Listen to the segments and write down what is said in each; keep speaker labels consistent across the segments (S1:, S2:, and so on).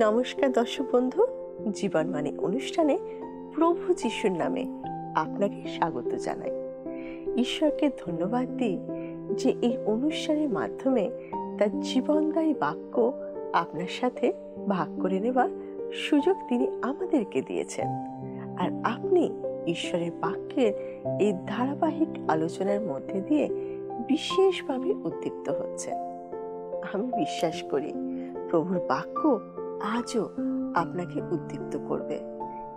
S1: নমস্কার দর্শক বন্ধু, জীবনবাণী অনুষ্ঠানে প্রভু যিশুর নামে আপনাকে স্বাগত জানাই। ঈশ্বরকে ধন্যবাদ দিই যে এই অনুষ্ঠানের মাধ্যমে তার জীবনদায়ী বাক্য আপনার সাথে ভাগ করে নেবার সুযোগ তিনি আমাদেরকে দিয়েছেন। আর আপনি ঈশ্বরের বাক্যের এই ধারাবাহিক আলোচনার মধ্যে দিয়ে বিশেষভাবে উদ্দীপ্ত হচ্ছেন। আমি বিশ্বাস করি প্রভুর বাক্য আজও আপনাকে উদ্দীপ্ত করবে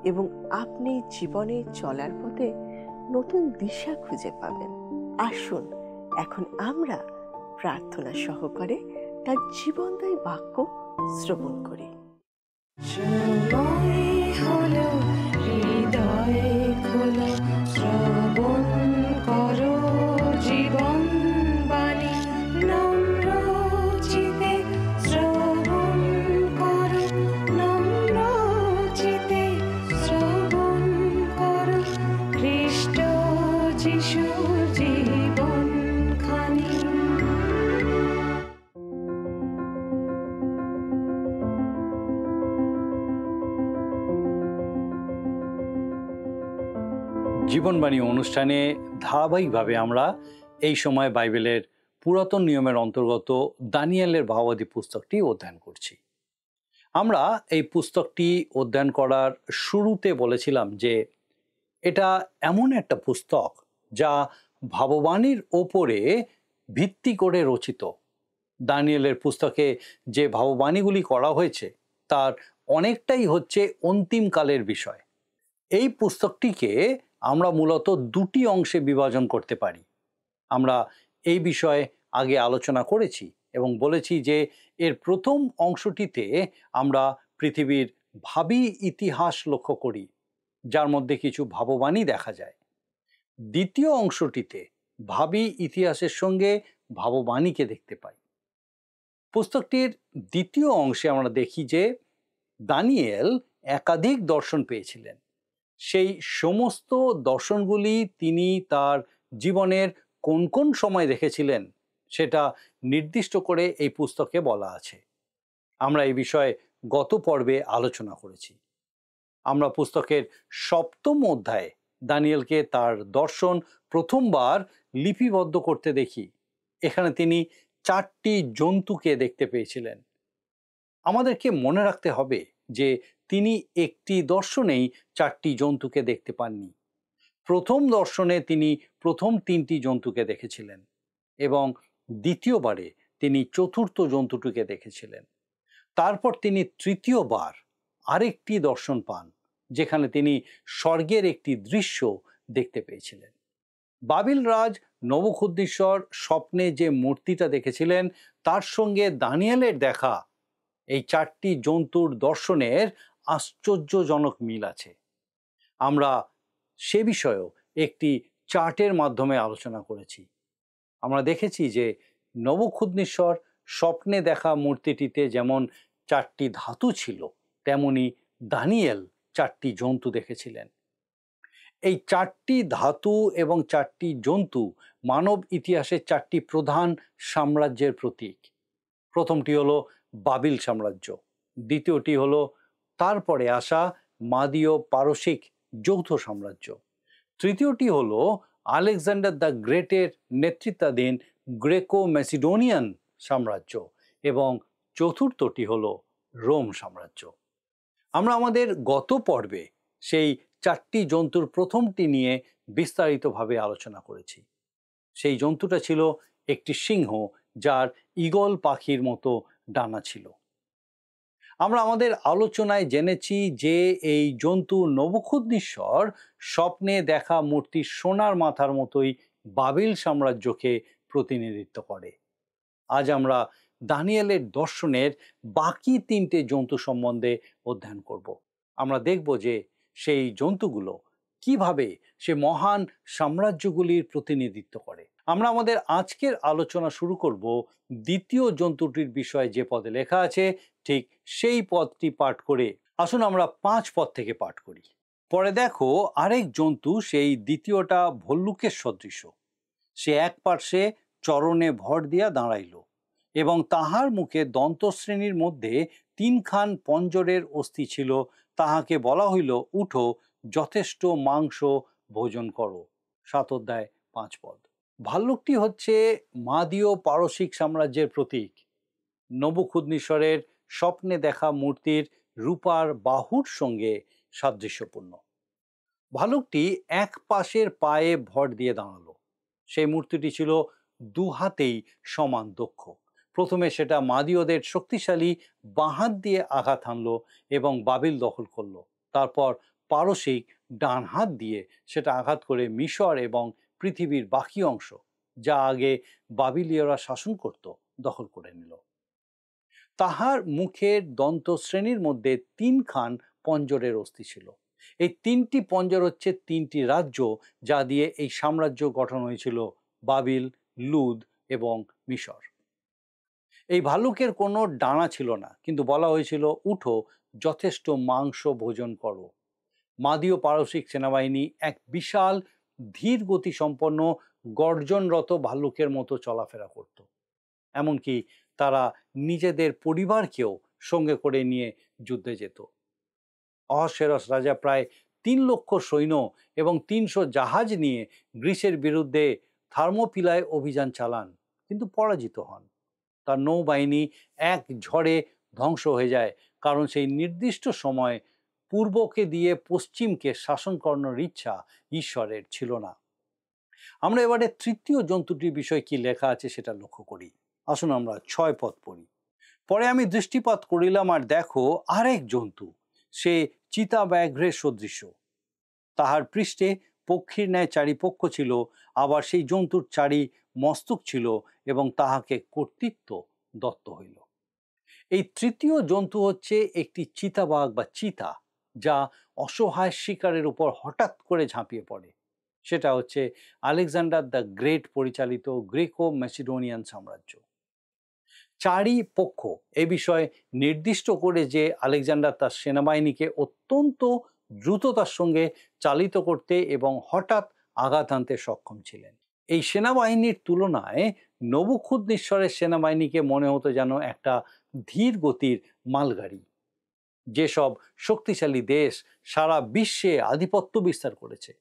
S1: এবং আপনি জীবনে চলার পথে নতুন দিশা খুঁজে পাবেন। আসুন এখন আমরা প্রার্থনা সহকারে তার জীবনদায়ী বাক্য শ্রবণ করি।
S2: জীবনবাণী অনুষ্ঠানে ধারাবাহিকভাবে আমরা এই সময় বাইবেলের পুরাতন নিয়মের অন্তর্গত দানিয়েলের ভাবাদী পুস্তকটি অধ্যয়ন করছি। আমরা এই পুস্তকটি অধ্যয়ন করার শুরুতে বলেছিলাম যে এটা এমন একটা পুস্তক যা ভাববাণীর ওপরে ভিত্তি করে রচিত। দানিয়েলের পুস্তকে যে ভাববাণীগুলি করা হয়েছে তার অনেকটাই হচ্ছে অন্তিমকালের বিষয়। এই পুস্তকটিকে আমরা মূলত দুটি অংশে বিভাজন করতে পারি। আমরা এই বিষয়ে আগে আলোচনা করেছি এবং বলেছি যে এর প্রথম অংশটিতে আমরা পৃথিবীর ভাবী ইতিহাস লক্ষ্য করি, যার মধ্যে কিছু ভাববাণী দেখা যায়। দ্বিতীয় অংশটিতে ভাবী ইতিহাসের সঙ্গে ভাববাণীকে দেখতে পাই। পুস্তকটির দ্বিতীয় অংশে আমরা দেখি যে দানিয়েল একাধিক দর্শন পেয়েছিলেন। সেই সমস্ত দর্শনগুলি তিনি তার জীবনের কোন কোন সময় দেখেছিলেন সেটা নির্দিষ্ট করে এই পুস্তকে বলা আছে। আমরা এই বিষয়ে গত পর্বে আলোচনা করেছি। আমরা পুস্তকের সপ্তম অধ্যায়ে দানিয়েলকে তার দর্শন প্রথমবার লিপিবদ্ধ করতে দেখি। এখানে তিনি 4টি জন্তুকে দেখতে পেয়েছিলেন। আমাদেরকে মনে রাখতে হবে যে তিনি একটি দর্শনেই 4টি জন্তুকে দেখতে পাননি। প্রথম দর্শনে তিনি প্রথম 3টি জন্তুকে দেখেছিলেন এবং দ্বিতীয়বারে তিনি চতুর্থ জন্তুটিকে দেখেছিলেন। তারপর তিনি তৃতীয়বার আরেকটি দর্শন পান, যেখানে তিনি স্বর্গের একটি দৃশ্য দেখতে পেয়েছিলেন। বাবিল রাজ নবুখদ্নেসর স্বপ্নে যে মূর্তিটা দেখেছিলেন তার সঙ্গে দানিয়েলের দেখা এই 4টি জন্তুর দর্শনের আশ্চর্যজনক মিল আছে। আমরা সে বিষয়েও একটি চার্টের মাধ্যমে আলোচনা করেছি। আমরা দেখেছি যে নবুখদ্নেসর স্বপ্নে দেখা মূর্তিটিতে যেমন 4টি ধাতু ছিল, তেমনি দানিয়েল 4টি জন্তু দেখেছিলেন। এই 4টি ধাতু এবং 4টি জন্তু মানব ইতিহাসের 4টি প্রধান সাম্রাজ্যের প্রতীক। প্রথমটি হলো বাবিল সাম্রাজ্য, দ্বিতীয়টি হলো তারপরে আসা মাদীয় পারসিক যৌথ সাম্রাজ্য, তৃতীয়টি হলো আলেকজান্ডার দ্য গ্রেটের নেতৃত্বাধীন গ্রেকো ম্যাসিডোনিয়ান সাম্রাজ্য এবং চতুর্থটি হলো রোম সাম্রাজ্য। আমরা আমাদের গত পর্বে সেই 4টি জন্তুর প্রথমটি নিয়ে বিস্তারিতভাবে আলোচনা করেছি। সেই জন্তুটা ছিল একটি সিংহ, যার ঈগল পাখির মতো ডানা ছিল। আমরা আমাদের আলোচনায় জেনেছি যে এই জন্তু নবুখদ্নেসর স্বপ্নে দেখা মূর্তির সোনার মাথার মতোই বাবিল সাম্রাজ্যকে প্রতিনিধিত্ব করে। আজ আমরা দানিয়েলের দর্শনের বাকি 3টে জন্তু সম্বন্ধে অধ্যয়ন করব। আমরা দেখব যে সেই জন্তুগুলো কিভাবে সে মহান সাম্রাজ্যগুলির প্রতিনিধিত্ব করে। আমরা আমাদের আজকের আলোচনা শুরু করব দ্বিতীয় জন্তুটির বিষয়ে যে পদে লেখা আছে ঠিক সেই পদটি পাঠ করে। আসুন আমরা 5 পদ থেকে পাঠ করি। পরে দেখো আরেক জন্তু, সেই দ্বিতীয়টা ভল্লুকের সদৃশ। সে এক পার্শ্বে চরণে ভর দিয়া দাঁড়াইল এবং তাহার মুখে দন্তশ্রেণীর মধ্যে তিনখান পঞ্জরের অস্থি ছিল, তাহাকে বলা হইল, উঠো, যথেষ্ট মাংস ভোজন করো। 7 অধ্যায় 5 পদ। ভাল্লুকটি হচ্ছে মাদীয় পারসিক সাম্রাজ্যের প্রতীক। নবুখুদনিসরের স্বপ্নে দেখা মূর্তির রূপার বাহুর সঙ্গে সাদৃশ্যপূর্ণ। ভালুকটি এক পাশের পায়ে ভর দিয়ে দাঁড়ালো। সেই মূর্তিটি ছিল দু হাতেই সমান দক্ষ। প্রথমে সেটা মাদীয়দের শক্তিশালী বাঁ হাত দিয়ে আঘাত হানলো এবং বাবিল দখল করলো। তারপর পারসিক ডান হাত দিয়ে সেটা আঘাত করে মিশর এবং পৃথিবীর বাকি অংশ, যা আগে বাবিলীয়রা শাসন করত, দখল করে নিল। তাহার মুখের দন্ত শ্রেণীর মধ্যে 3 খান পঞ্জরের অস্থি ছিল। এই 3টি পঞ্জর হচ্ছে 3টি রাজ্য, যা দিয়ে এই সাম্রাজ্য গঠন হয়েছিল, বাবিল, লুদ এবং মিশর। এই ভাল্লুকের কোনো ডানা ছিল না, কিন্তু বলা হয়েছিল, উঠো, যথেষ্ট মাংস ভোজন করো। মাদীয় পারসিক সেনাবাহিনী এক বিশাল ধীর গতি সম্পন্ন গর্জনরত ভাল্লুকের মতো চলাফেরা করত। এমনকি তারা নিজেদের পরিবারকেও সঙ্গে করে নিয়ে যুদ্ধে যেত। অহস্যেরস রাজা প্রায় 3 লক্ষ সৈন্য এবং 300 জাহাজ নিয়ে গ্রিসের বিরুদ্ধে থার্মোপিলায় অভিযান চালান, কিন্তু পরাজিত হন। তার নৌবাহিনী এক ঝড়ে ধ্বংস হয়ে যায়, কারণ সেই নির্দিষ্ট সময় পূর্বকে দিয়ে পশ্চিমকে শাসন করানোর ইচ্ছা ঈশ্বরের ছিল না। আমরা এবারে তৃতীয় জন্তুটির বিষয়ে কি লেখা আছে সেটা লক্ষ্য করি। আসুন আমরা 6 পদ পড়ি। পরে আমি দৃষ্টিপাত করিলাম, আর দেখো, আরেক জন্তু, সে চিতা ব্যাঘ্রের সদৃশ্য। তাহার পৃষ্ঠে পক্ষীর ন্যায় 4 পক্ষ ছিল, আবার সেই জন্তুর 4 মস্তক ছিল, এবং তাহাকে কর্তৃত্ব দত্ত হইল। এই তৃতীয় জন্তু হচ্ছে একটি চিতাবাঘ বা চিতা, যা অসহায় শিকারের উপর হঠাৎ করে ঝাঁপিয়ে পড়ে। সেটা হচ্ছে আলেকজান্ডার দ্য গ্রেট পরিচালিত গ্রেকো ম্যাসিডোনিয়ান সাম্রাজ্য। 4 পক্ষ এ বিষয়ে নির্দিষ্ট করে যে আলেকজান্ডার তার সেনাবাহিনীকে অত্যন্ত দ্রুততার সঙ্গে চালিত করতে এবং হঠাৎ আঘাত আনতে সক্ষম ছিলেন। এই সেনাবাহিনীর তুলনায় নবুখুদনিসরের সেনাবাহিনীকে মনে হতো যেন একটা ধীর গতির মালগাড়ি। যেসব শক্তিশালী দেশ সারা বিশ্বে আধিপত্য বিস্তার করেছে,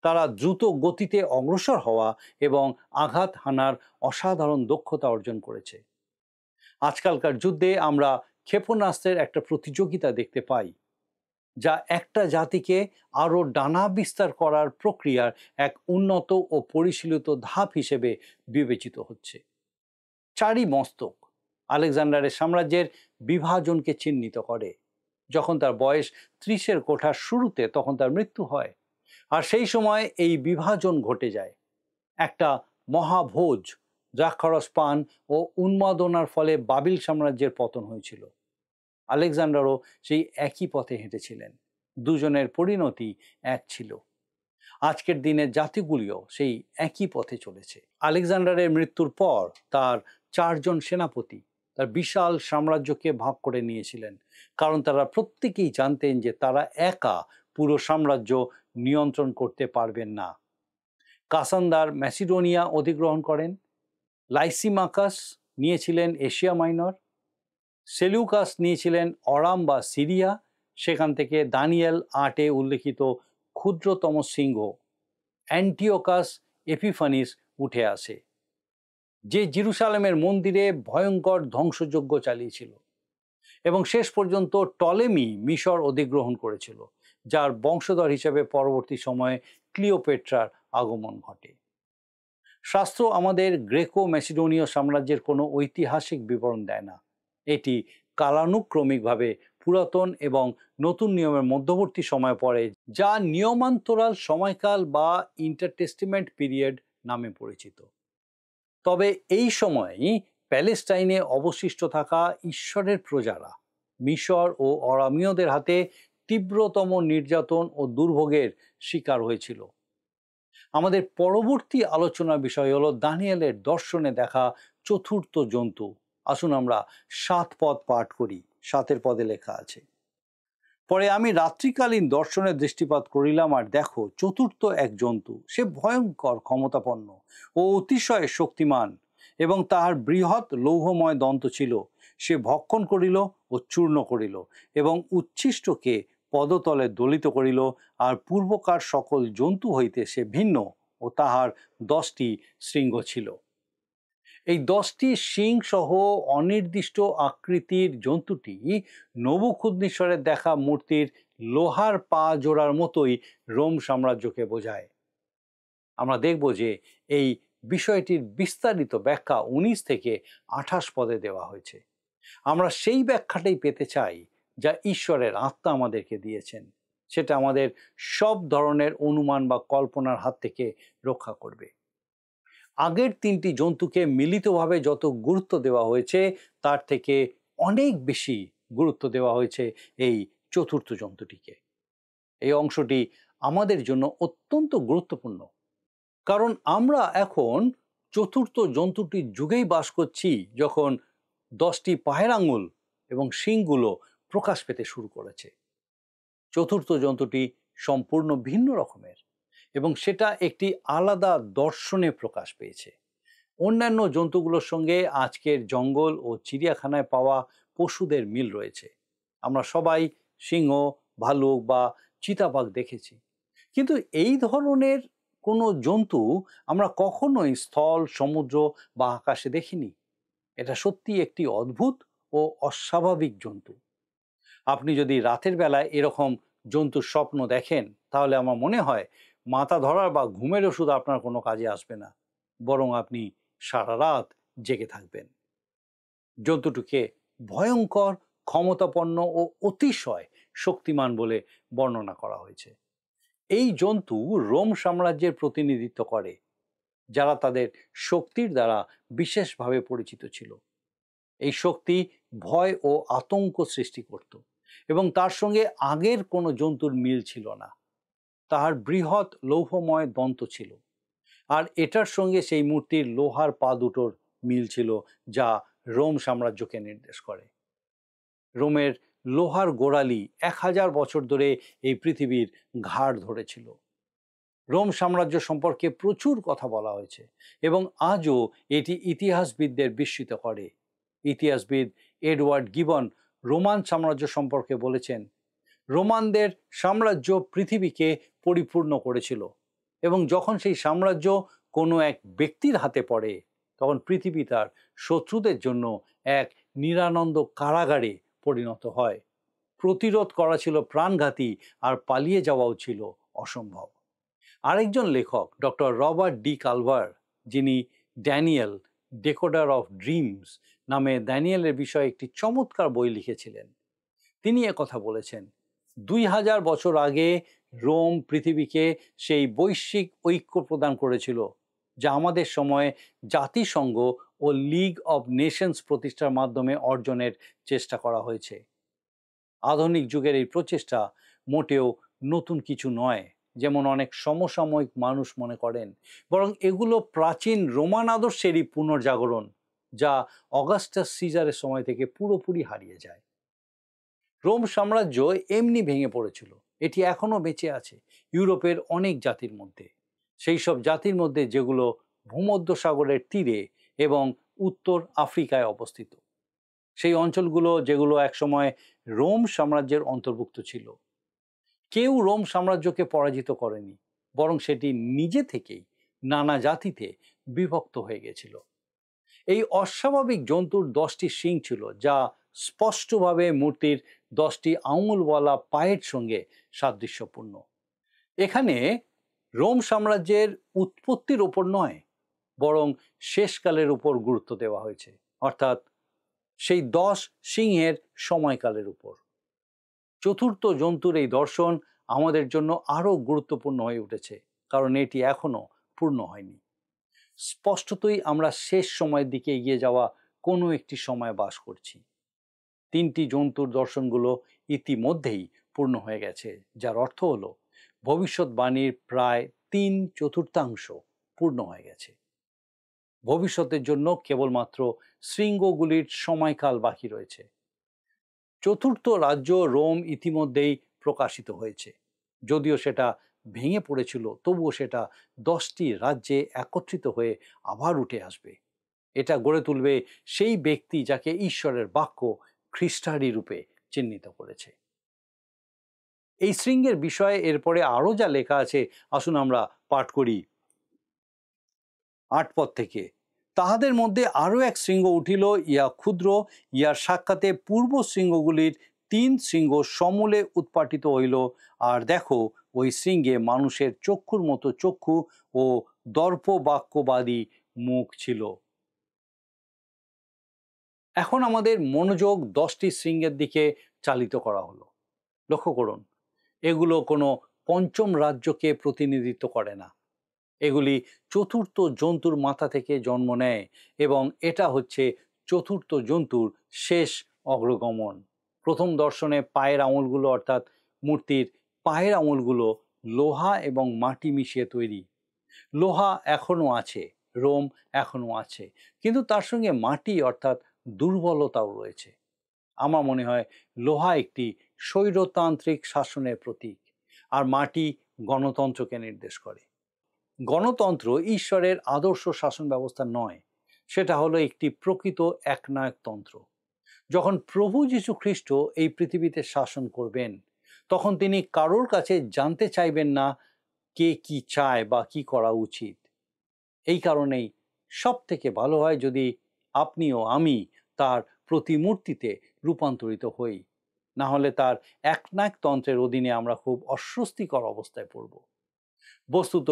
S2: তারা দ্রুত গতিতে অগ্রসর হওয়া এবং আঘাত হানার অসাধারণ দক্ষতা অর্জন করেছে। আজকালকার যুদ্ধে আমরা ক্ষেপণাস্ত্রের একটা প্রতিযোগিতা দেখতে পাই, যা একটা জাতিকে আরও ডানা বিস্তার করার প্রক্রিয়ার এক উন্নত ও পরিশীলিত ধাপ হিসেবে বিবেচিত হচ্ছে। 4 মস্তক আলেকজান্ডারের সাম্রাজ্যের বিভাজনকে চিহ্নিত করে। যখন তার বয়স 30-এর কোঠার শুরুতে, তখন তার মৃত্যু হয়, আর সেই সময় এই বিভাজন ঘটে যায়। একটা মহাভোজ, দ্রাক্ষারস পান ও উন্মাদনার ফলে বাবিল সাম্রাজ্যের পতন হয়েছিল। আলেকজান্ডারও সেই একই পথে হেঁটেছিলেন। দুজনের পরিণতি এক ছিল। আজকের দিনের জাতিগুলিও সেই একই পথে চলেছে। আলেকজান্ডারের মৃত্যুর পর তার 4 জন সেনাপতি তার বিশাল সাম্রাজ্যকে ভাগ করে নিয়েছিলেন, কারণ তারা প্রত্যেকেই জানতেন যে তারা একা পুরো সাম্রাজ্য নিয়ন্ত্রণ করতে পারবেন না। কাসান্দার ম্যাসিডোনিয়া অধিগ্রহণ করেন, লাইসিমাকাস নিয়েছিলেন এশিয়া মাইনর, সেলিউকাস নিয়েছিলেন অরাম বা সিরিয়া, সেখান থেকে দানিয়েল 8-এ উল্লেখিত ক্ষুদ্রতম সিংহ অ্যান্টিওকাস এপিফানিস উঠে আসে, যে জেরুসালেমের মন্দিরে ভয়ঙ্কর ধ্বংসযজ্ঞ চালিয়েছিল, এবং শেষ পর্যন্ত টলেমি মিশর অধিগ্রহণ করেছিল, যার বংশধর হিসেবে পরবর্তী সময়ে ক্লিওপেট্রার আগমন ঘটে। শাস্ত্র আমাদের গ্রেকো ম্যাসিডোনীয় সাম্রাজ্যের কোনো ঐতিহাসিক বিবরণ দেয় না। এটি কালানুক্রমিকভাবে পুরাতন এবং নতুন নিয়মের মধ্যবর্তী সময় পড়ে, যা নিয়মান্তরাল সময়কাল বা ইন্টারটেস্টিমেন্ট পিরিয়ড নামে পরিচিত। তবে এই সময়ই প্যালেস্টাইনে অবশিষ্ট থাকা ঈশ্বরের প্রজারা মিশর ও অরামীয়দের হাতে তীব্রতম নির্যাতন ও দুর্ভোগের শিকার হয়েছিল। আমাদের পরবর্তী আলোচনার বিষয় হলো দানিয়েলের দর্শনে দেখা চতুর্থ জন্তু। আসুন আমরা 7 পদ পাঠ করি। 7-এর পদে লেখা আছে, পরে আমি রাত্রিকালীন দর্শনে দৃষ্টিপাত করিলাম, আর দেখো, চতুর্থ এক জন্তু, সে ভয়ঙ্কর ক্ষমতাপন্ন ও অতিশয় শক্তিমান, এবং তাহার বৃহৎ লৌহময় দন্ত ছিল। সে ভক্ষণ করিল ও চূর্ণ করিল এবং উচ্ছিষ্টকে পদতলে দলিত করিল, আর পূর্বকার সকল জন্তু হইতে সে ভিন্ন, ও তাহার 10টি শৃঙ্গ ছিল। এই 10টি শিং সহ অনির্দিষ্ট আকৃতির জন্তুটি নবুখুদ্নেসরের দেখা মূর্তির লোহার পা জোড়ার মতোই রোম সাম্রাজ্যকে বোঝায়। আমরা দেখব যে এই বিষয়টির বিস্তারিত ব্যাখ্যা 19 থেকে 28 পদে দেওয়া হয়েছে। আমরা সেই ব্যাখ্যাটাই পেতে চাই যা ঈশ্বরের আত্মা আমাদেরকে দিয়েছেন। সেটা আমাদের সব ধরনের অনুমান বা কল্পনার হাত থেকে রক্ষা করবে। আগের 3টি জন্তুকে মিলিতভাবে যত গুরুত্ব দেওয়া হয়েছে তার থেকে অনেক বেশি গুরুত্ব দেওয়া হয়েছে এই চতুর্থ জন্তুটিকে। এই অংশটি আমাদের জন্য অত্যন্ত গুরুত্বপূর্ণ, কারণ আমরা এখন চতুর্থ জন্তুটির যুগেই বাস করছি, যখন 10টি পায়ের আঙুল এবং শিংগুলো প্রকাশ পেতে শুরু করেছে। চতুর্থ জন্তুটি সম্পূর্ণ ভিন্ন রকমের এবং সেটা একটি আলাদা দর্শনে প্রকাশ পেয়েছে। অন্যান্য জন্তুগুলোর সঙ্গে আজকের জঙ্গল ও চিড়িয়াখানায় পাওয়া পশুদের মিল রয়েছে। আমরা সবাই সিংহ, ভালুক বা চিতাবাঘ দেখেছি, কিন্তু এই ধরনের কোনো জন্তু আমরা কখনোই স্থল, সমুদ্র বা আকাশে দেখিনি। এটা সত্যি একটি অদ্ভুত ও অস্বাভাবিক জন্তু। আপনি যদি রাতের বেলায় এরকম জন্তুর স্বপ্ন দেখেন, তাহলে আমার মনে হয় মাথা ধরার বা ঘুমের ওষুধ আপনার কোনো কাজে আসবে না, বরং আপনি সারা রাত জেগে থাকবেন। জন্তুটিকে ভয়ঙ্কর, ক্ষমতাপন্ন ও অতিশয় শক্তিমান বলে বর্ণনা করা হয়েছে। এই জন্তু রোম সাম্রাজ্যের প্রতিনিধিত্ব করে, যারা তাদের শক্তির দ্বারা বিশেষভাবে পরিচিত ছিল। এই শক্তি ভয় ও আতঙ্ক সৃষ্টি করত এবং তার সঙ্গে আগের কোনো জন্তুর মিল ছিল না। তাহার বৃহৎ লৌহময় দন্ত ছিল, আর এটার সঙ্গে সেই মূর্তির লোহার পা দুটোর মিল ছিল, যা রোম সাম্রাজ্যকে নির্দেশ করে। রোমের লোহার গোড়ালি 1000 বছর ধরে এই পৃথিবীর ঘাড় ধরেছিল। রোম সাম্রাজ্য সম্পর্কে প্রচুর কথা বলা হয়েছে এবং আজও এটি ইতিহাসবিদদের বিস্মিত করে। ইতিহাসবিদ এডওয়ার্ড গিবন রোমান সাম্রাজ্য সম্পর্কে বলেছেন, রোমানদের সাম্রাজ্য পৃথিবীকে পরিপূর্ণ করেছিল এবং যখন সেই সাম্রাজ্য কোনো এক ব্যক্তির হাতে পড়ে, তখন পৃথিবী তার শত্রুদের জন্য এক নিরানন্দ কারাগারে পরিণত হয়। প্রতিরোধ করা ছিল প্রাণঘাতী, আর পালিয়ে যাওয়াও ছিল অসম্ভব। আরেকজন লেখক ডক্টর রবার্ট ডি কালভার, যিনি ড্যানিয়েল ডেকোডার অফ ড্রিমস নামে দানিয়েলের বিষয়ে একটি চমৎকার বই লিখেছিলেন, তিনি কথা বলেছেন, 2000 বছর আগে রোম পৃথিবীকে সেই বৈশ্বিক ঐক্য প্রদান করেছিল যা আমাদের সময়ে জাতিসংঘ ও লিগ অব নেশনস প্রতিষ্ঠার মাধ্যমে অর্জনের চেষ্টা করা হয়েছে। আধুনিক যুগের এই প্রচেষ্টা মোটেও নতুন কিছু নয়, যেমন অনেক সমসাময়িক মানুষ মনে করেন, বরং এগুলো প্রাচীন রোমান আদর্শেরই পুনর্জাগরণ, যা অগাস্টাস সিজারের সময় থেকে পুরোপুরি হারিয়ে যায়। রোম সাম্রাজ্য এমনি ভেঙে পড়েছিল, এটি এখনো বেঁচে আছে ইউরোপের অনেক জাতির মধ্যে, সেই সব জাতির মধ্যে যেগুলো ভূমধ্যসাগরের তীরে এবং উত্তর আফ্রিকায় অবস্থিত। সেই অঞ্চলগুলো যেগুলো একসময় রোম সাম্রাজ্যের অন্তর্ভুক্ত ছিল। কেউ রোম সাম্রাজ্যকে পরাজিত করেনি, বরং সেটি নিজে থেকেই নানা জাতিতে বিভক্ত হয়ে গেছিল। এই অস্বাভাবিক জন্তুর 10টি শিং ছিল, যা স্পষ্টভাবে মূর্তির 10টি আঙুলওয়ালা পায়ের সঙ্গে সাদৃশ্যপূর্ণ। এখানে রোম সাম্রাজ্যের উৎপত্তির ওপর নয়, বরং শেষকালের উপর গুরুত্ব দেওয়া হয়েছে, অর্থাৎ সেই 10 সিংহের সময়কালের উপর। চতুর্থ জন্তুর এই দর্শন আমাদের জন্য আরো গুরুত্বপূর্ণ হয়ে উঠেছে, কারণ এটি এখনো পূর্ণ হয়নি। স্পষ্টতই আমরা শেষ সময়ের দিকে এগিয়ে যাওয়া কোনো একটি সময় বাস করছি। 3টি জন্তুর দর্শনগুলো ইতিমধ্যেই পূর্ণ হয়ে গেছে, যার অর্থ হলো ভবিষ্যৎবাণীর প্রায় 3/4 পূর্ণ হয়ে গেছে। ভবিষ্যতের জন্য কেবলমাত্র শৃঙ্গগুলির সময়কাল বাকি রয়েছে। চতুর্থ রাজ্য রোম ইতিমধ্যেই প্রকাশিত হয়েছে। যদিও সেটা ভেঙে পড়েছিল, তবুও সেটা 10টি রাজ্যে একত্রিত হয়ে আবার উঠে আসবে। এটা গড়ে তুলবে সেই ব্যক্তি যাকে ঈশ্বরের বাক্য খ্রিস্টারি রূপে চিহ্নিত করেছে। এই শৃঙ্গের বিষয়ে এরপরে আরো যা লেখা আছে, আসুন আমরা পাঠ করি ৮ পদ থেকে। তাহাদের মধ্যে আরো এক শৃঙ্গ উঠিল, ইয়া ক্ষুদ্র, ইয়ার সাক্ষাতে পূর্ব শৃঙ্গগুলির ৩ শৃঙ্গ সমূলে উৎপাটিত হইল। আর দেখো, ওই শৃঙ্গে মানুষের চক্ষুর মতো চক্ষু ও দর্প বাক্যবাদী মুখ ছিল। এখন আমাদের মনোযোগ 10টি শৃঙ্গের দিকে চালিত করা হলো। লক্ষ্য করুন, এগুলো কোনো পঞ্চম রাজ্যকে প্রতিনিধিত্ব করে না। এগুলি চতুর্থ জন্তুর মাথা থেকে জন্ম নেয় এবং এটা হচ্ছে চতুর্থ জন্তুর শেষ অগ্রগমন। প্রথম দর্শনে পায়ের আঙুলগুলো, অর্থাৎ মূর্তির পায়ের আঙুলগুলো লোহা এবং মাটি মিশিয়ে তৈরি। লোহা এখনো আছে, রোম এখনো আছে, কিন্তু তার সঙ্গে মাটি অর্থাৎ দুর্বলতাও রয়েছে। আমার মনে হয় লোহা একটি স্বৈরতান্ত্রিক শাসনের প্রতীক, আর মাটি গণতন্ত্রকে নির্দেশ করে। গণতন্ত্র ঈশ্বরের আদর্শ শাসন ব্যবস্থা নয়, সেটা হলো একটি প্রকৃত একনায়কতন্ত্র। যখন প্রভু যীশু খ্রিস্ট এই পৃথিবীতে শাসন করবেন, তখন তিনি কারোর কাছে জানতে চাইবেন না কে কি চায় বা কি করা উচিত। এই কারণেই সব থেকে ভালো হয় যদি আপনিও আমি তার প্রতিমূর্তিতে রূপান্তরিত হই, না হলে তার একনায়কতন্ত্রের অধীনে আমরা খুব অস্বস্তিকর অবস্থায় পড়ব। বস্তুত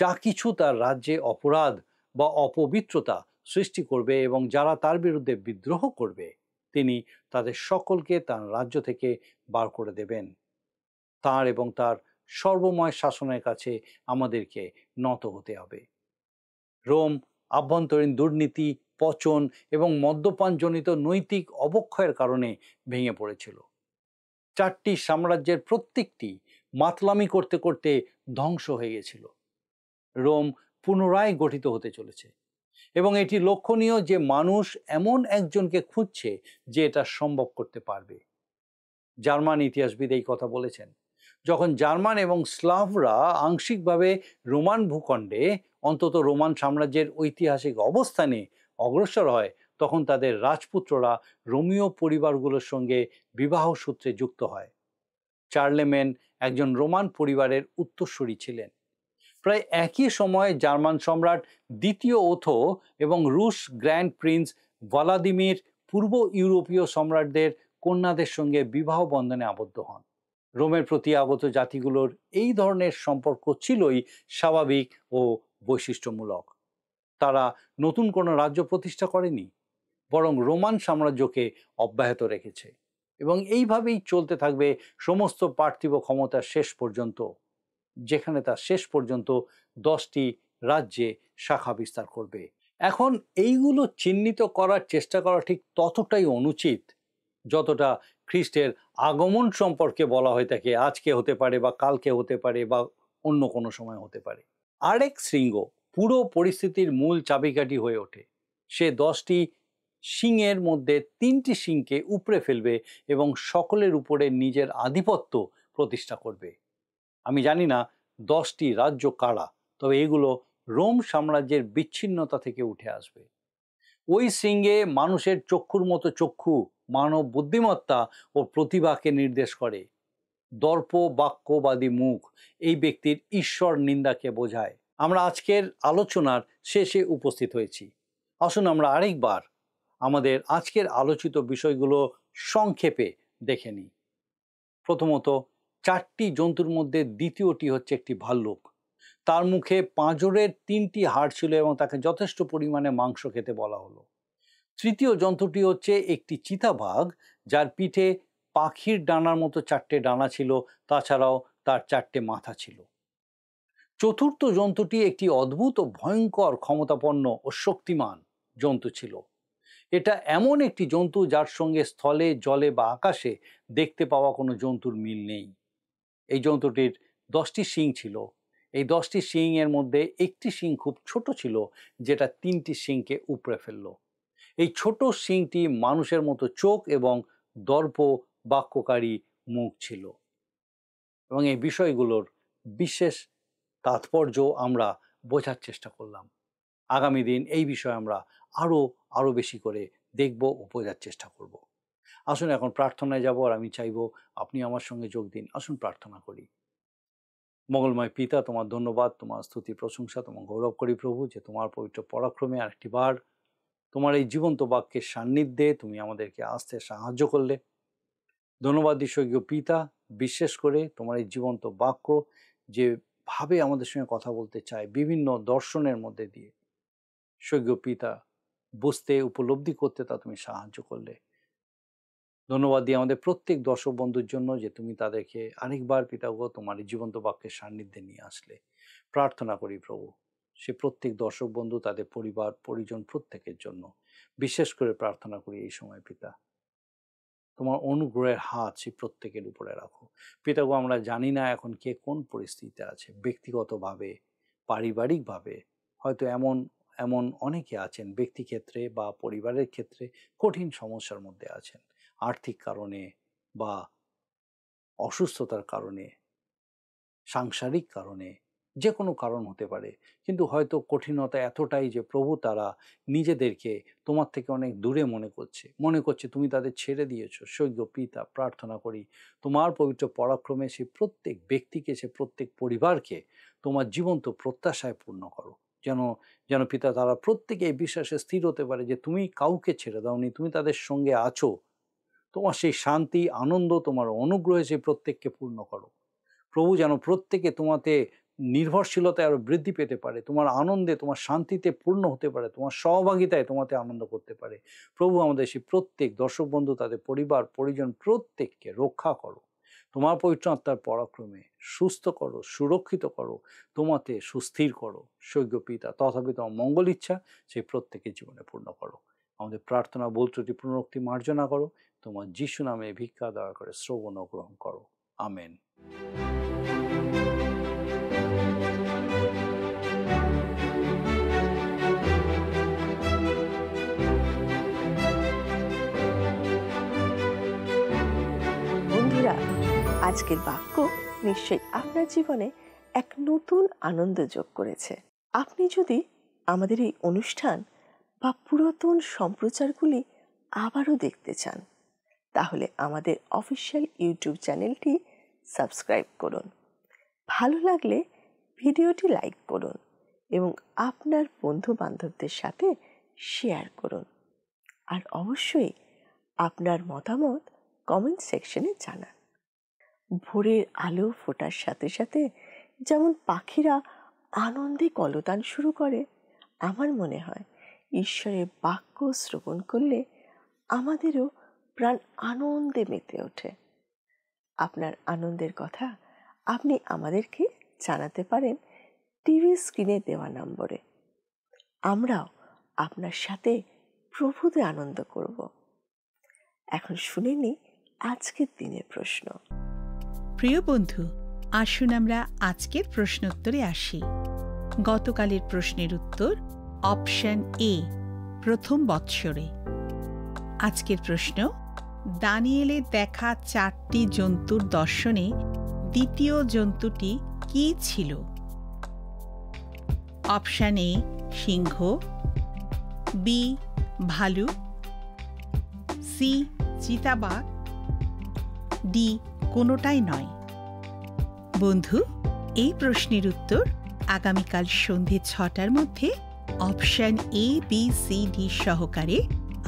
S2: যা কিছু তার রাজ্যে অপরাধ বা অপবিত্রতা সৃষ্টি করবে এবং যারা তার বিরুদ্ধে বিদ্রোহ করবে, তিনি তাদের সকলকে তার রাজ্য থেকে বার করে দেবেন। তার এবং তার সর্বময় শাসনের কাছে আমাদেরকে নত হতে হবে। রোম আভ্যন্তরীণ দুর্নীতি, পচন এবং মদ্যপানজনিত নৈতিক অবক্ষয়ের কারণে ভেঙে পড়েছিল। 4টি সাম্রাজ্যের প্রত্যেকটি মাতলামি করতে করতে ধ্বংস হয়ে গেছিল। রোম পুনরায় গঠিত হতে চলেছে এবং এটি লক্ষণীয় যে মানুষ এমন একজনকে খুঁজছে যে এটা সম্ভব করতে পারবে। জার্মান ইতিহাসবিদ এই কথা বলেছেন, যখন জার্মান এবং স্লাভরা আংশিকভাবে রোমান ভূখণ্ডে, অন্তত রোমান সাম্রাজ্যের ঐতিহাসিক অবস্থানে অগ্রসর হয়, তখন তাদের রাজপুত্ররা রোমীয় পরিবারগুলোর সঙ্গে বিবাহ সূত্রে যুক্ত হয়। চার্লেমেন একজন রোমান পরিবারের উত্তরসূরি ছিলেন। প্রায় একই সময়ে জার্মান সম্রাট দ্বিতীয় ওথো এবং রুশ গ্র্যান্ড প্রিন্স ভ্লাদিমির পূর্ব ইউরোপীয় সম্রাটদের কন্যাদের সঙ্গে বিবাহ বন্ধনে আবদ্ধ হন। রোমের প্রতি আগত জাতিগুলোর এই ধরনের সম্পর্ক ছিলই স্বাভাবিক ও বৈশিষ্ট্যমূলক। তারা নতুন কোনো রাজ্য প্রতিষ্ঠা করেনি, বরং রোমান সাম্রাজ্যকে অব্যাহত রেখেছে এবং এইভাবেই চলতে থাকবে সমস্ত পার্থিব ক্ষমতার শেষ পর্যন্ত, যেখানে তা শেষ পর্যন্ত 10টি রাজ্যে শাখা বিস্তার করবে। এখন এইগুলো চিহ্নিত করার চেষ্টা করা ঠিক ততটাই অনুচিত যতটা খ্রিস্টের আগমন সম্পর্কে বলা হয়ে থাকে। আজকে হতে পারে বা কালকে হতে পারে বা অন্য কোনো সময় হতে পারে। আরেক শৃঙ্গ পুরো পরিস্থিতির মূল চাবিকাঠি হয়ে ওঠে। সে 10টি সিংহের মধ্যে 3টি সিংকে উপড়ে ফেলবে এবং সকলের উপরে নিজের আধিপত্য প্রতিষ্ঠা করবে। আমি জানি না 10টি রাজ্য কারা, তবে এগুলো রোম সাম্রাজ্যের বিচ্ছিন্নতা থেকে উঠে আসবে। ওই সিংহে মানুষের চক্ষুর মতো চক্ষু মানব বুদ্ধিমত্তা ও প্রতিভাকে নির্দেশ করে। দর্প বাক্যবাদী মুখ এই ব্যক্তির ঈশ্বর নিন্দাকে বোঝায়। আমরা আজকের আলোচনার শেষে উপস্থিত হয়েছি। আসুন আমরা আরেকবার আমাদের আজকের আলোচিত বিষয়গুলো সংক্ষেপে দেখে নিই। প্রথমত, 4টি জন্তুর মধ্যে দ্বিতীয়টি হচ্ছে একটি ভাল্লুক। তার মুখে পাঁজরের 3টি হাড় ছিল এবং তাকে যথেষ্ট পরিমাণে মাংস খেতে বলা হলো। তৃতীয় জন্তুটি হচ্ছে একটি চিতাবাঘ, যার পিঠে পাখির ডানার মতো 4টে ডানা ছিল, তাছাড়াও তার 4টে মাথা ছিল। চতুর্থ জন্তুটি একটি অদ্ভুত ও ভয়ঙ্কর ক্ষমতাপন্ন ও শক্তিমান জন্তু ছিল। এটা এমন একটি জন্তু যার সঙ্গে স্থলে, জলে বা আকাশে দেখতে পাওয়া কোনো জন্তুর মিল নেই। এই জন্তুটির 10টি শিং ছিল। এই 10টি শিং এর মধ্যে একটি শিং খুব ছোট ছিল, যেটা 3টি শিংকে উপড়ে ফেলল। এই ছোট শিংটি মানুষের মতো চোখ এবং দর্প বাক্যকারী মুখ ছিল। এবং এই বিষয়গুলোর বিশেষ তাৎপর্য আমরা বোঝার চেষ্টা করলাম। আগামী দিন এই বিষয়ে আমরা আরো বেশি করে দেখব ও বোঝার চেষ্টা করব। আসুন এখন প্রার্থনায় যাব, আর আমি চাইব আপনি আমার সঙ্গে যোগ দিন। আসুন প্রার্থনা করি। মঙ্গলময় পিতা, তোমার ধন্যবাদ, তোমার স্তুতি প্রশংসা, তোমার গৌরব করি প্রভু, যে তোমার পবিত্র পরাক্রমে আরেকটি বার তোমার এই জীবন্ত বাক্যের সান্নিধ্যে তুমি আমাদেরকে আসতে সাহায্য করলে। ধন্যবাদ ঈশ্বরীয় পিতা, বিশেষ করে তোমার এই জীবন্ত বাক্য যেভাবে আমাদের সঙ্গে কথা বলতে চায় বিভিন্ন দর্শনের মধ্যে দিয়ে, স্বর্গীয় পিতা, বুঝতে উপলব্ধি করতে তা তুমি সাহায্য করলে। ধন্যবাদ দিই আমাদের প্রত্যেক দর্শক বন্ধুর জন্য যে তুমি তাদেরকে আরেকবার পিতাগো তোমার এই জীবন্ত বাক্যের সান্নিধ্যে নিয়ে আসলে। প্রার্থনা করি প্রভু, সে প্রত্যেক দর্শক বন্ধু, তাদের পরিবার পরিজন প্রত্যেকের জন্য বিশেষ করে প্রার্থনা করি এই সময় পিতা, তোমার অনুগ্রহের হাত সে প্রত্যেকের উপরে রাখো। পিতাগো, আমরা জানি না এখন কে কোন পরিস্থিতিতে আছে, ব্যক্তিগতভাবে, পারিবারিকভাবে, হয়তো এমন অনেকে আছেন ব্যক্তি ক্ষেত্রে বা পরিবারের ক্ষেত্রে কঠিন সমস্যার মধ্যে আছেন, আর্থিক কারণে বা অসুস্থতার কারণে, সাংসারিক কারণে, যে কোনো কারণ হতে পারে। কিন্তু হয়তো কঠিনতা এতটাই যে প্রভু তারা নিজেদেরকে তোমার থেকে অনেক দূরে মনে করছে তুমি তাদের ছেড়ে দিয়েছো। স্বর্গীয় পিতা, প্রার্থনা করি তোমার পবিত্র পরাক্রমে সে প্রত্যেক ব্যক্তিকে, সে প্রত্যেক পরিবারকে তোমার জীবন্ত প্রত্যাশায় পূর্ণ করো। যেন পিতা তারা প্রত্যেকে এই বিশ্বাসে স্থির হতে পারে যে তুমি কাউকে ছেড়ে দাওনি, তুমি তাদের সঙ্গে আছো। তোমার সেই শান্তি, আনন্দ, তোমার অনুগ্রহে সে প্রত্যেককে পূর্ণ করো প্রভু, যেন প্রত্যেকে তোমাতে নির্ভরশীলতায় আরো বৃদ্ধি পেতে পারে, তোমার আনন্দে, তোমার শান্তিতে পূর্ণ হতে পারে, তোমার সহভাগিতায় তোমাতে আনন্দ করতে পারে। প্রভু, আমাদের সেই প্রত্যেক দর্শক বন্ধু, তাদের পরিবার পরিজন প্রত্যেককে রক্ষা করো, তোমার পবিত্র আত্মার পরাক্রমে সুস্থ করো, সুরক্ষিত করো, তোমাতে সুস্থির করো। স্বর্গীয় পিতা, তথাপি তোমার মঙ্গল ইচ্ছা সেই প্রত্যেকের জীবনে পূর্ণ করো। আমাদের প্রার্থনা বল ত্রুটি পুনরুক্তি মার্জনা করো, তোমার যিশু নামে ভিক্ষা দয়া করে শ্রবণ ও গ্রহণ করো। আমেন।
S1: বন্ধুরা, আজকের বাক্য নিশ্চয়ই আপনার জীবনে এক নতুন আনন্দ যোগ করেছে। আপনি যদি আমাদের এই অনুষ্ঠান বা পুরাতন সম্প্রচারগুলি আবারও দেখতে চান, তাহলে আমাদের অফিসিয়াল ইউটিউব চ্যানেলটি সাবস্ক্রাইব করুন। ভালো লাগলে ভিডিওটি লাইক করুন এবং আপনার বন্ধু বান্ধবদের সাথে শেয়ার করুন। আর অবশ্যই আপনার মতামত কমেন্ট সেকশনে জানান। ভোরের আলো ফোটার সাথে সাথে যেমন পাখিরা আনন্দে কলতান শুরু করে, আমার মনে হয় ঈশ্বরের বাক্য শ্রবণ করলে আমাদেরও প্রাণ আনন্দে মেতে ওঠে। আপনার আনন্দের কথা আপনি আমাদেরকে জানাতে পারেন টিভি স্ক্রিনে দেওয়া নম্বরে। আমরাও আপনার সাথে প্রভুতে আনন্দ করব। এখন শুনে নি আজকের দিনের প্রশ্ন।
S3: প্রিয় বন্ধু, আসুন আমরা আজকের প্রশ্নোত্তরে আসি। গতকালের প্রশ্নের উত্তর অপশন এ, প্রথম বৎসরে। আজকের প্রশ্ন, দানিয়েলের দেখা 4টি জন্তুর দর্শনে দ্বিতীয় জন্তুটি কি ছিল? অপশন এ সিংহ, বি ভালুক, সি চিতাবাঘ, ডি কোনোটাই নয়। বন্ধু, এই প্রশ্নের উত্তর আগামীকাল সন্ধে 6টার মধ্যে option A, B, C, D সহকারে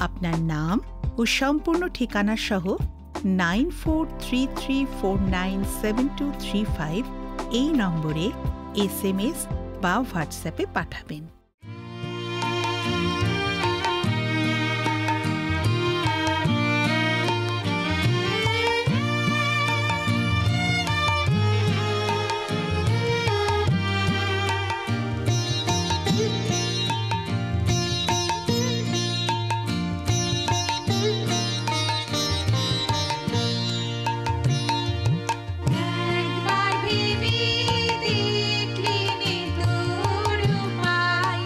S3: আপনার নাম ও সম্পূর্ণ ঠিকানা সহ 9433497235 এই নম্বরে SMS বা হোয়াটসঅ্যাপে পাঠাবেন।
S4: একবার ভেবে দেখলি তোর উপায়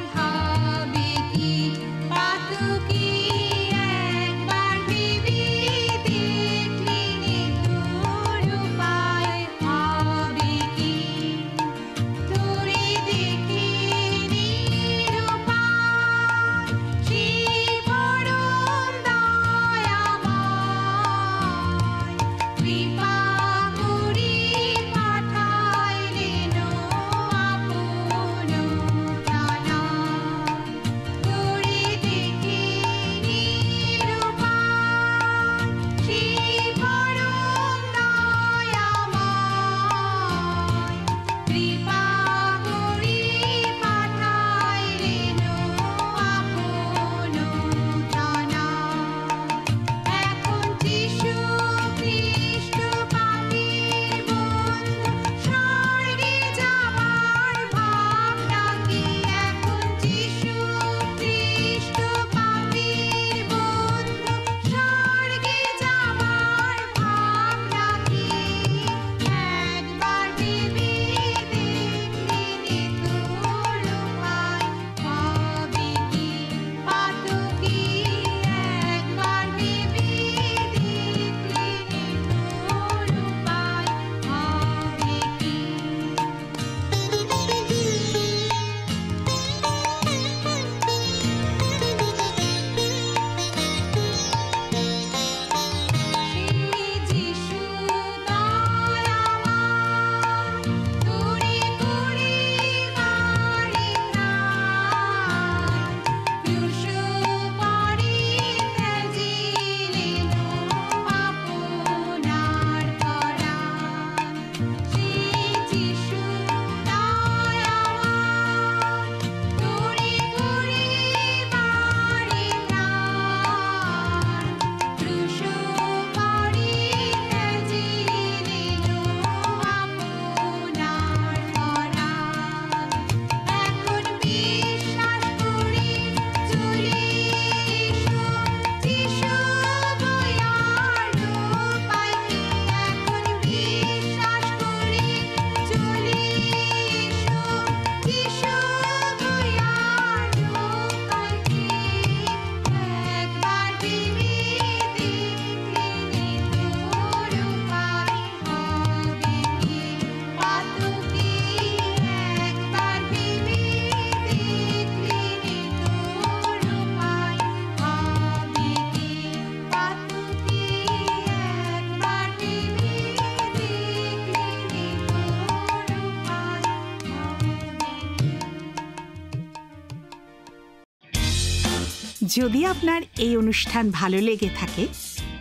S3: যদি আপনার এই অনুষ্ঠান ভালো লেগে থাকে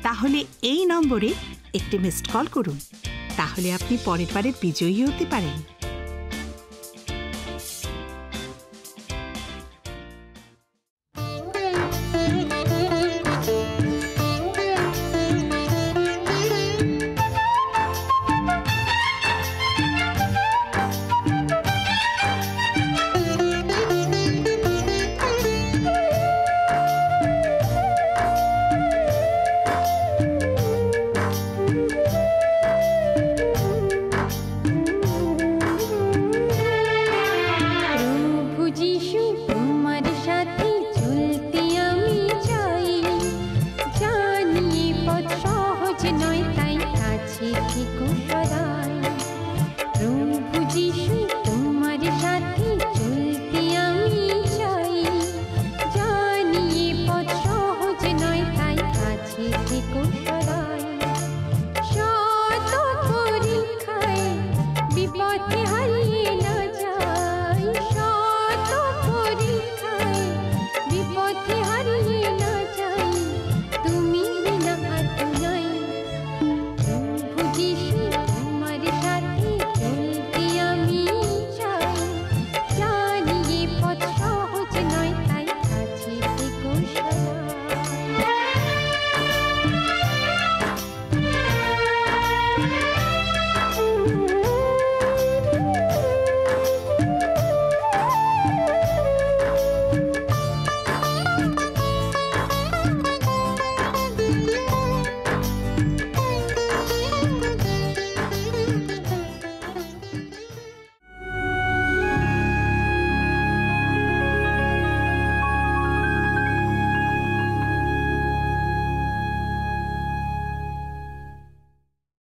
S3: তাহলে এই নম্বরে একটি মিসড কল করুন। তাহলে আপনি পরের বারের বিজয়ী হতে পারেন।